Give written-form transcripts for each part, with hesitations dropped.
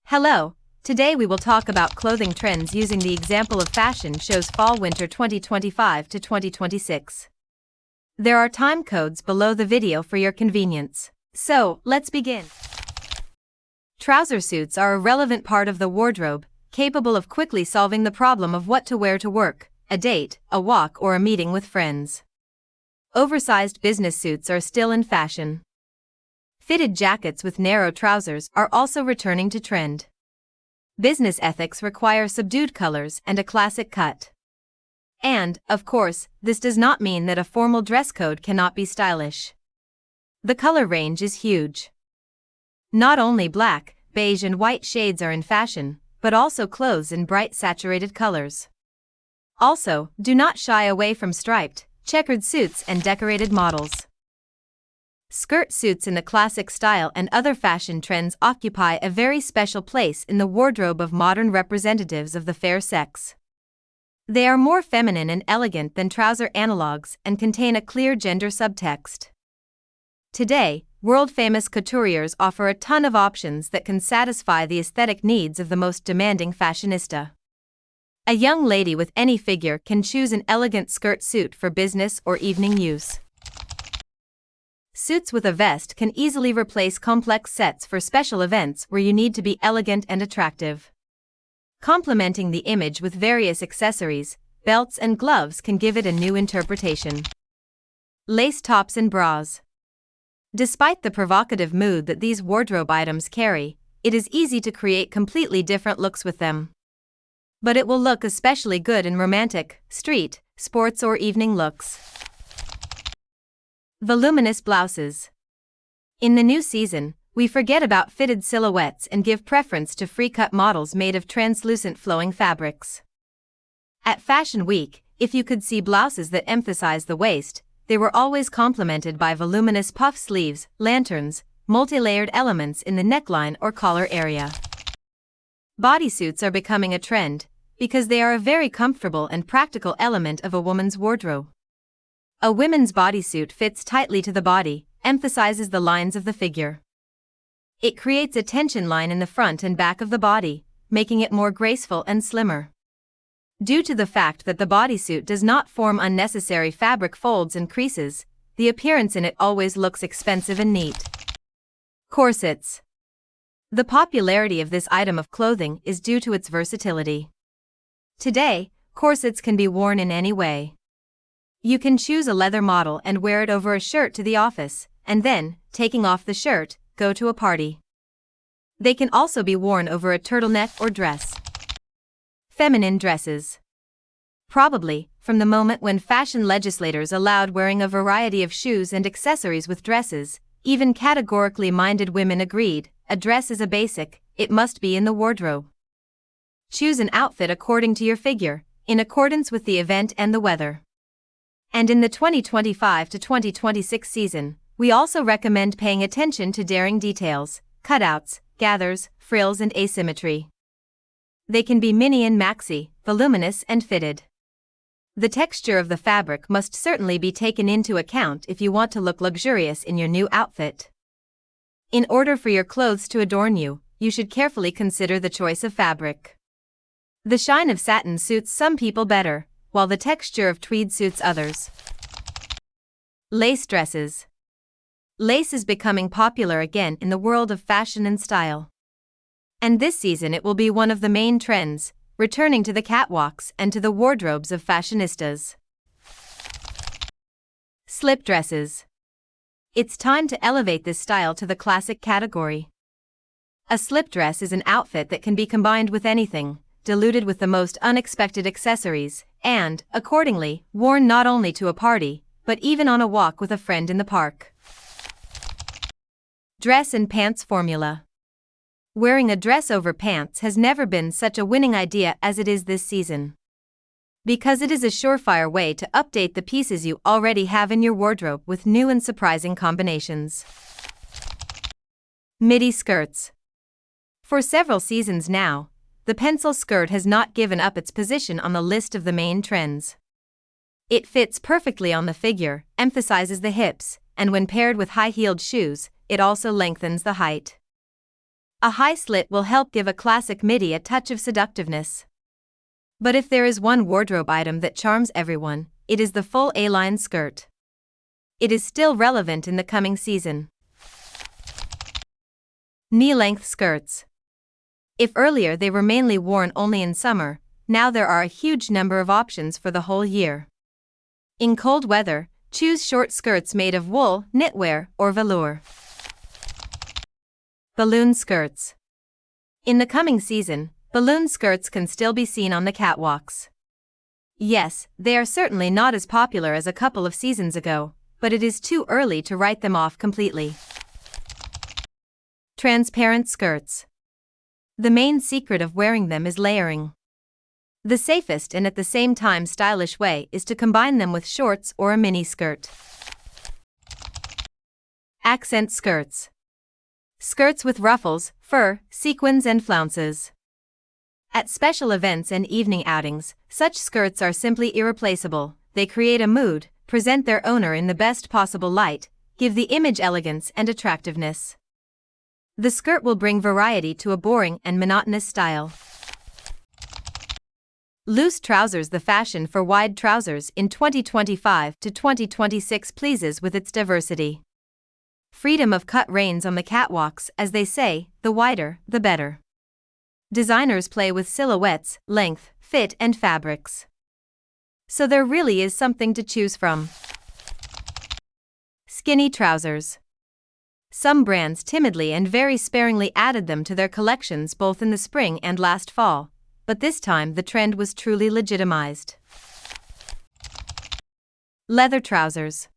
Hello, today we will talk about clothing trends using the example of fashion shows Fall/Winter 2025 to 2026. There are time codes below the video for your convenience. So, let's begin. Trouser suits are a relevant part of the wardrobe, capable of quickly solving the problem of what to wear to work, a date, a walk, or a meeting with friends. Oversized business suits are still in fashion. Fitted jackets with narrow trousers are also returning to trend. Business ethics require subdued colors and a classic cut. And, of course, this does not mean that a formal dress code cannot be stylish. The color range is huge. Not only black, beige, and white shades are in fashion, but also clothes in bright saturated colors. Also, do not shy away from striped, checkered suits and decorated models. Skirt suits in the classic style and other fashion trends occupy a very special place in the wardrobe of modern representatives of the fair sex. They are more feminine and elegant than trouser analogs and contain a clear gender subtext. Today, world-famous couturiers offer a ton of options that can satisfy the aesthetic needs of the most demanding fashionista. A young lady with any figure can choose an elegant skirt suit for business or evening use. Suits with a vest can easily replace complex sets for special events where you need to be elegant and attractive. Complementing the image with various accessories, belts and gloves can give it a new interpretation. Lace tops and bras. Despite the provocative mood that these wardrobe items carry, it is easy to create completely different looks with them. But it will look especially good in romantic, street, sports or evening looks. Voluminous blouses. In the new season, we forget about fitted silhouettes and give preference to free-cut models made of translucent flowing fabrics. At Fashion Week, if you could see blouses that emphasize the waist, they were always complemented by voluminous puff sleeves, lanterns, multi-layered elements in the neckline or collar area. Bodysuits are becoming a trend, because they are a very comfortable and practical element of a woman's wardrobe. A women's bodysuit fits tightly to the body, emphasizes the lines of the figure. It creates a tension line in the front and back of the body, making it more graceful and slimmer. Due to the fact that the bodysuit does not form unnecessary fabric folds and creases, the appearance in it always looks expensive and neat. Corsets. The popularity of this item of clothing is due to its versatility. Today, corsets can be worn in any way. You can choose a leather model and wear it over a shirt to the office, and then, taking off the shirt, go to a party. They can also be worn over a turtleneck or dress. Feminine dresses. Probably, from the moment when fashion legislators allowed wearing a variety of shoes and accessories with dresses, even categorically minded women agreed, a dress is a basic, it must be in the wardrobe. Choose an outfit according to your figure, in accordance with the event and the weather. And in the 2025 to 2026 season, we also recommend paying attention to daring details, cutouts, gathers, frills and asymmetry. They can be mini and maxi, voluminous and fitted. The texture of the fabric must certainly be taken into account if you want to look luxurious in your new outfit. In order for your clothes to adorn you, you should carefully consider the choice of fabric. The shine of satin suits some people better, while the texture of tweed suits others. Lace dresses. Lace is becoming popular again in the world of fashion and style. And this season it will be one of the main trends, returning to the catwalks and to the wardrobes of fashionistas. Slip dresses. It's time to elevate this style to the classic category. A slip dress is an outfit that can be combined with anything, diluted with the most unexpected accessories, and, accordingly, worn not only to a party, but even on a walk with a friend in the park. Dress and pants formula. Wearing a dress over pants has never been such a winning idea as it is this season. Because it is a surefire way to update the pieces you already have in your wardrobe with new and surprising combinations. Midi skirts. For several seasons now, the pencil skirt has not given up its position on the list of the main trends. It fits perfectly on the figure, emphasizes the hips, and when paired with high-heeled shoes, it also lengthens the height. A high slit will help give a classic midi a touch of seductiveness. But if there is one wardrobe item that charms everyone, it is the full A-line skirt. It is still relevant in the coming season. Knee-length skirts. If earlier they were mainly worn only in summer, now there are a huge number of options for the whole year. In cold weather, choose short skirts made of wool, knitwear, or velour. Balloon skirts. In the coming season, balloon skirts can still be seen on the catwalks. Yes, they are certainly not as popular as a couple of seasons ago, but it is too early to write them off completely. Transparent skirts. The main secret of wearing them is layering. The safest and at the same time stylish way is to combine them with shorts or a mini skirt. Accent skirts. Skirts with ruffles, fur, sequins and flounces. At special events and evening outings, such skirts are simply irreplaceable. They create a mood, present their owner in the best possible light, give the image elegance and attractiveness. The skirt will bring variety to a boring and monotonous style. Loose trousers. The fashion for wide trousers in 2025 to 2026 pleases with its diversity. Freedom of cut reigns on the catwalks, as they say, the wider, the better. Designers play with silhouettes, length, fit and fabrics. So there really is something to choose from. Skinny trousers. Some brands timidly and very sparingly added them to their collections both in the spring and last fall, but this time the trend was truly legitimized. Leather trousers.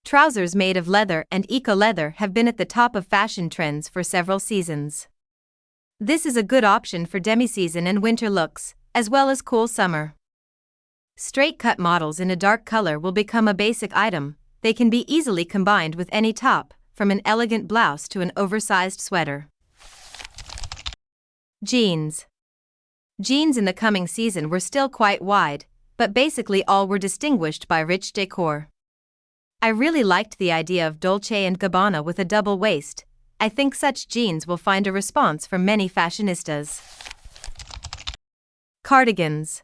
Trousers made of leather and eco-leather have been at the top of fashion trends for several seasons. This is a good option for demi-season and winter looks, as well as cool summer. Straight-cut models in a dark color will become a basic item. They can be easily combined with any top, from an elegant blouse to an oversized sweater. Jeans. Jeans in the coming season were still quite wide, but basically all were distinguished by rich decor. I really liked the idea of Dolce & Gabbana with a double waist. I think such jeans will find a response from many fashionistas. Cardigans.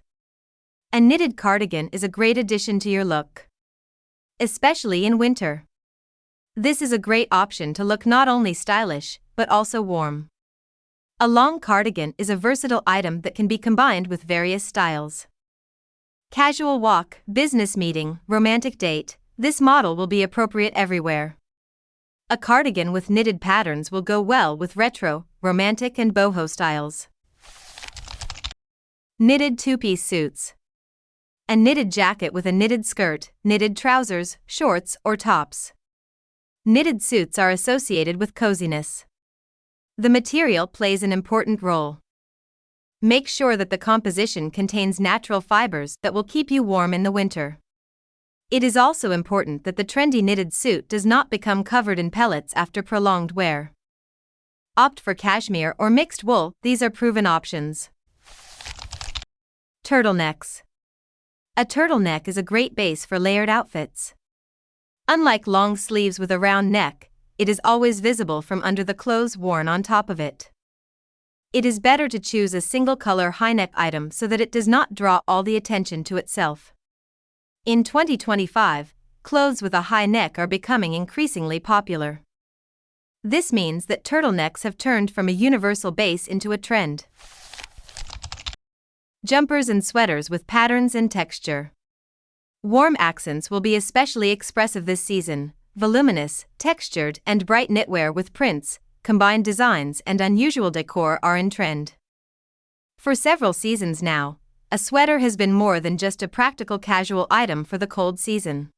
A knitted cardigan is a great addition to your look, especially in winter. This is a great option to look not only stylish, but also warm. A long cardigan is a versatile item that can be combined with various styles. Casual walk, business meeting, romantic date, this model will be appropriate everywhere. A cardigan with knitted patterns will go well with retro, romantic and boho styles. Knitted two-piece suits. A knitted jacket with a knitted skirt, knitted trousers, shorts or tops. Knitted suits are associated with coziness. The material plays an important role. Make sure that the composition contains natural fibers that will keep you warm in the winter. It is also important that the trendy knitted suit does not become covered in pellets after prolonged wear. Opt for cashmere or mixed wool, these are proven options. Turtlenecks. A turtleneck is a great base for layered outfits. Unlike long sleeves with a round neck, it is always visible from under the clothes worn on top of it. It is better to choose a single color high neck item so that it does not draw all the attention to itself. In 2025, clothes with a high neck are becoming increasingly popular. This means that turtlenecks have turned from a universal base into a trend. Jumpers and sweaters with patterns and texture. Warm accents will be especially expressive this season. Voluminous, textured, and bright knitwear with prints, combined designs, and unusual decor are in trend. For several seasons now, a sweater has been more than just a practical casual item for the cold season.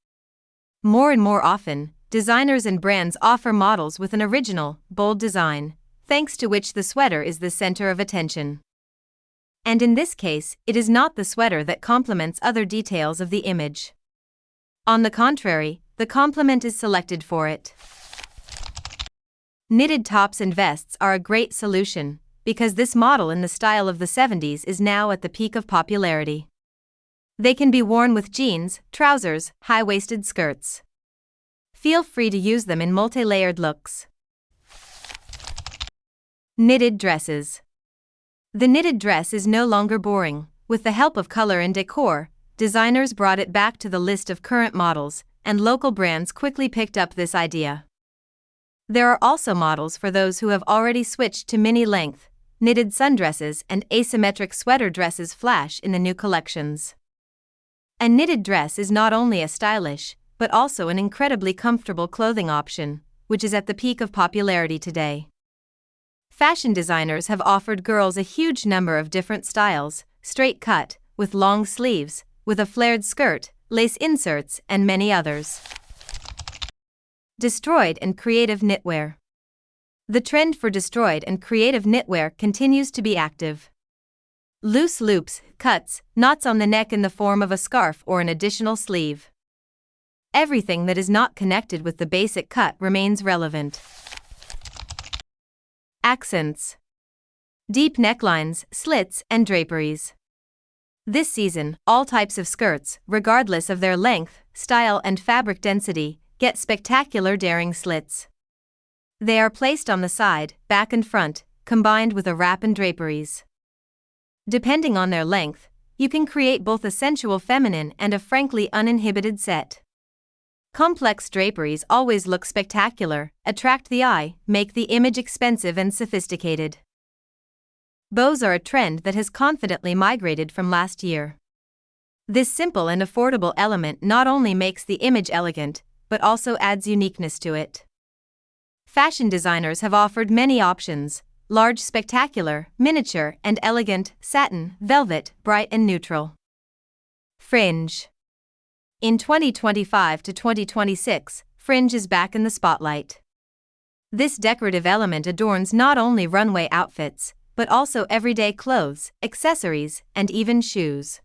More and more often, designers and brands offer models with an original, bold design, thanks to which the sweater is the center of attention. And in this case, it is not the sweater that complements other details of the image. On the contrary, the complement is selected for it. Knitted tops and vests are a great solution, because this model in the style of the 70s is now at the peak of popularity. They can be worn with jeans, trousers, high-waisted skirts. Feel free to use them in multi-layered looks. Knitted dresses. The knitted dress is no longer boring. With the help of color and decor, designers brought it back to the list of current models, and local brands quickly picked up this idea. There are also models for those who have already switched to mini-length. Knitted sundresses and asymmetric sweater dresses flash in the new collections. A knitted dress is not only a stylish, but also an incredibly comfortable clothing option, which is at the peak of popularity today. Fashion designers have offered girls a huge number of different styles: straight cut, with long sleeves, with a flared skirt, lace inserts, and many others. Destroyed and creative knitwear. The trend for destroyed and creative knitwear continues to be active. Loose loops, cuts, knots on the neck in the form of a scarf or an additional sleeve. Everything that is not connected with the basic cut remains relevant. Accents. Deep necklines, slits, and draperies. This season, all types of skirts, regardless of their length, style, and fabric density, get spectacular daring slits. They are placed on the side, back, and front, combined with a wrap and draperies. Depending on their length, you can create both a sensual feminine and a frankly uninhibited set. Complex draperies always look spectacular, attract the eye, make the image expensive and sophisticated. Bows are a trend that has confidently migrated from last year. This simple and affordable element not only makes the image elegant, but also adds uniqueness to it. Fashion designers have offered many options: large, spectacular, miniature, and elegant, satin, velvet, bright, and neutral. Fringe. In 2025 to 2026, fringe is back in the spotlight. This decorative element adorns not only runway outfits, but also everyday clothes, accessories, and even shoes.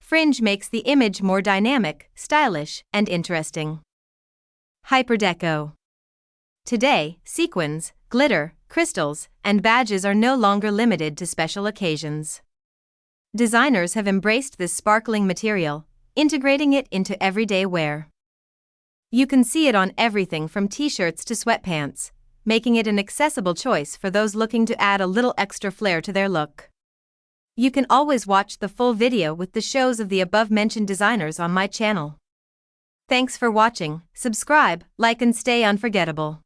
Fringe makes the image more dynamic, stylish, and interesting. Hyperdeco. Today, sequins, glitter, crystals, and badges are no longer limited to special occasions. Designers have embraced this sparkling material, integrating it into everyday wear. You can see it on everything from t-shirts to sweatpants, making it an accessible choice for those looking to add a little extra flair to their look. You can always watch the full video with the shows of the above-mentioned designers on my channel. Thanks for watching. Subscribe, like, and stay unforgettable.